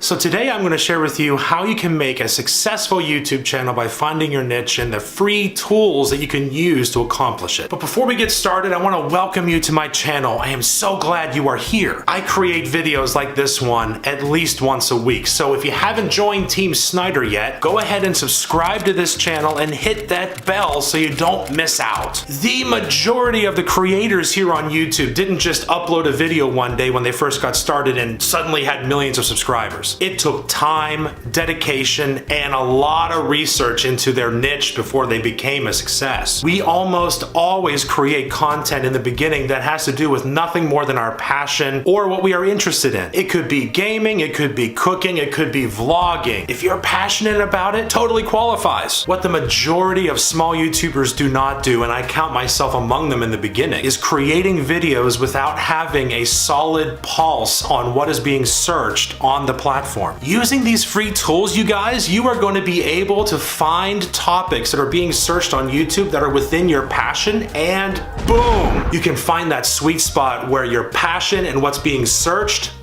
So today I'm going to share with you how you can make a successful YouTube channel by finding your niche and the free tools that you can use to accomplish it. But before we get started, I want to welcome you to my channel. I am so glad you are here. I create videos like this one at least once a week. So if you haven't joined Team Snyder yet, go ahead and subscribe to this channel and hit that bell so you don't miss out. The majority of the creators here on YouTube didn't just upload a video one day when they first got started and suddenly had millions of subscribers. It took time, dedication, and a lot of research into their niche before they became a success. We almost always create content in the beginning that has to do with nothing more than our passion or what we are interested in. It could be gaming, it could be cooking, it could be vlogging. If you're passionate about it, totally qualifies. What the majority of small YouTubers do not do, and I count myself among them in the beginning, is creating videos without having a solid pulse on what is being searched on the platform. Using these free tools, you guys, you are going to be able to find topics that are being searched on YouTube that are within your passion, and boom, you can find that sweet spot where your passion and what's being searched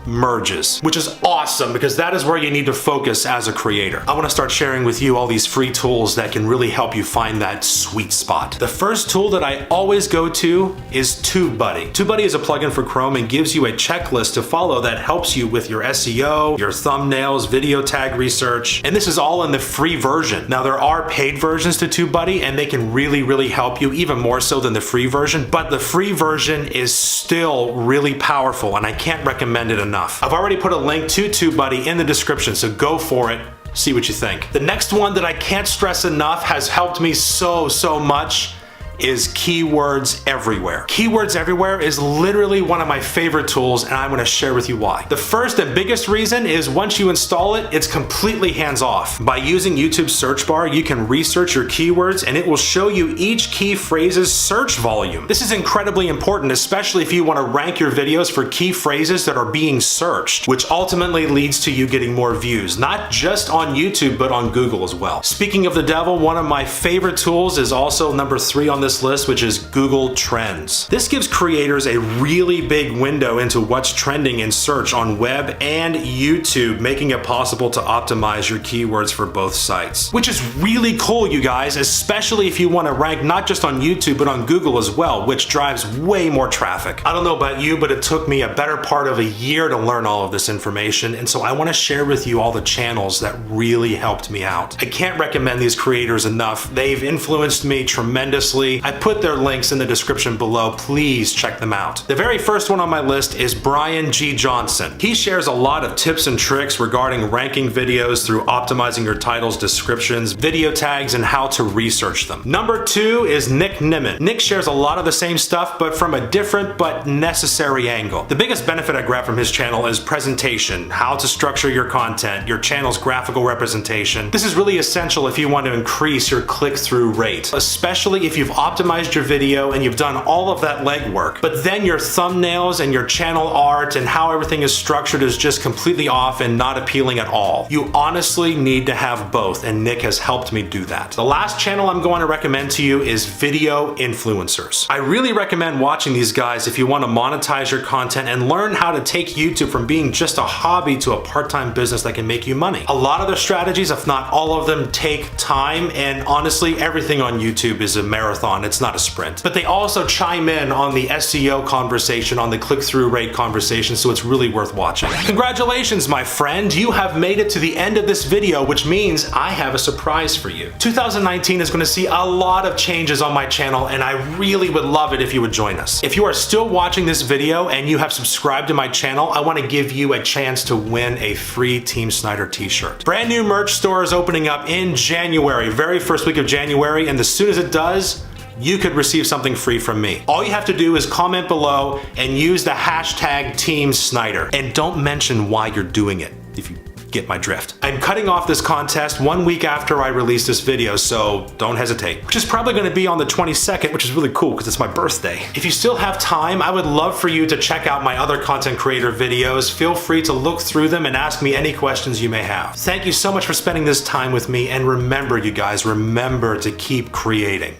merges, which is awesome because that is where you need to focus as a creator. I want to start sharing with you all these free tools that can really help you find that sweet spot. The first tool that I always go to is TubeBuddy. TubeBuddy is a plugin for Chrome and gives you a checklist to follow that helps you with your SEO, your thumbnails, video tag research, and this is all in the free version. Now there are paid versions to TubeBuddy and they can really help you even more so than the free version, but the free version is still really powerful and I can't recommend it enough. I've already put a link to TubeBuddy in the description, so go for it, see what you think. The next one that I can't stress enough has helped me so much is Keywords Everywhere. Keywords Everywhere is literally one of my favorite tools and I'm going to share with you why. The first and biggest reason is once you install it, it's completely hands-off. By using YouTube's search bar, you can research your keywords and it will show you each key phrase's search volume. This is incredibly important, especially if you want to rank your videos for key phrases that are being searched, which ultimately leads to you getting more views, not just on YouTube, but on Google as well. Speaking of the devil, one of my favorite tools is also number 3 on this list, which is Google Trends. This gives creators a really big window into what's trending in search on web and YouTube, making it possible to optimize your keywords for both sites, which is really cool, you guys, especially if you want to rank not just on YouTube, but on Google as well, which drives way more traffic. I don't know about you, but it took me a better part of a year to learn all of this information, and so I want to share with you all the channels that really helped me out. I can't recommend these creators enough. They've influenced me tremendously. I put their links in the description below. Please check them out. The very first one on my list is Brian G. Johnson. He shares a lot of tips and tricks regarding ranking videos through optimizing your titles, descriptions, video tags, and how to research them. Number 2 is Nick Nimmin. Nick shares a lot of the same stuff, but from a different but necessary angle. The biggest benefit I grab from his channel is presentation, how to structure your content, your channel's graphical representation. This is really essential if you want to increase your click-through rate, especially if you've optimized your video and you've done all of that legwork, but then your thumbnails and your channel art and how everything is structured is just completely off and not appealing at all. You honestly need to have both, and Nick has helped me do that. The last channel I'm going to recommend to you is Video Influencers. I really recommend watching these guys if you want to monetize your content and learn how to take YouTube from being just a hobby to a part-time business that can make you money. A lot of their strategies, if not all of them, take time, and honestly, everything on YouTube is a marathon. It's not a sprint. But they also chime in on the SEO conversation, on the click-through rate conversation, so it's really worth watching. Congratulations, my friend. You have made it to the end of this video, which means I have a surprise for you. 2019 is going to see a lot of changes on my channel, and I really would love it if you would join us. If you are still watching this video and you have subscribed to my channel, I want to give you a chance to win a free Team Snyder t-shirt. Brand new merch store is opening up in January, very first week of January, and as soon as it does, you could receive something free from me. All you have to do is comment below and use the hashtag Team Snyder. And don't mention why you're doing it, if you get my drift. I'm cutting off this contest 1 week after I release this video, so don't hesitate. Which is probably gonna be on the 22nd, which is really cool because it's my birthday. If you still have time, I would love for you to check out my other content creator videos. Feel free to look through them and ask me any questions you may have. Thank you so much for spending this time with me, and remember, you guys, remember to keep creating.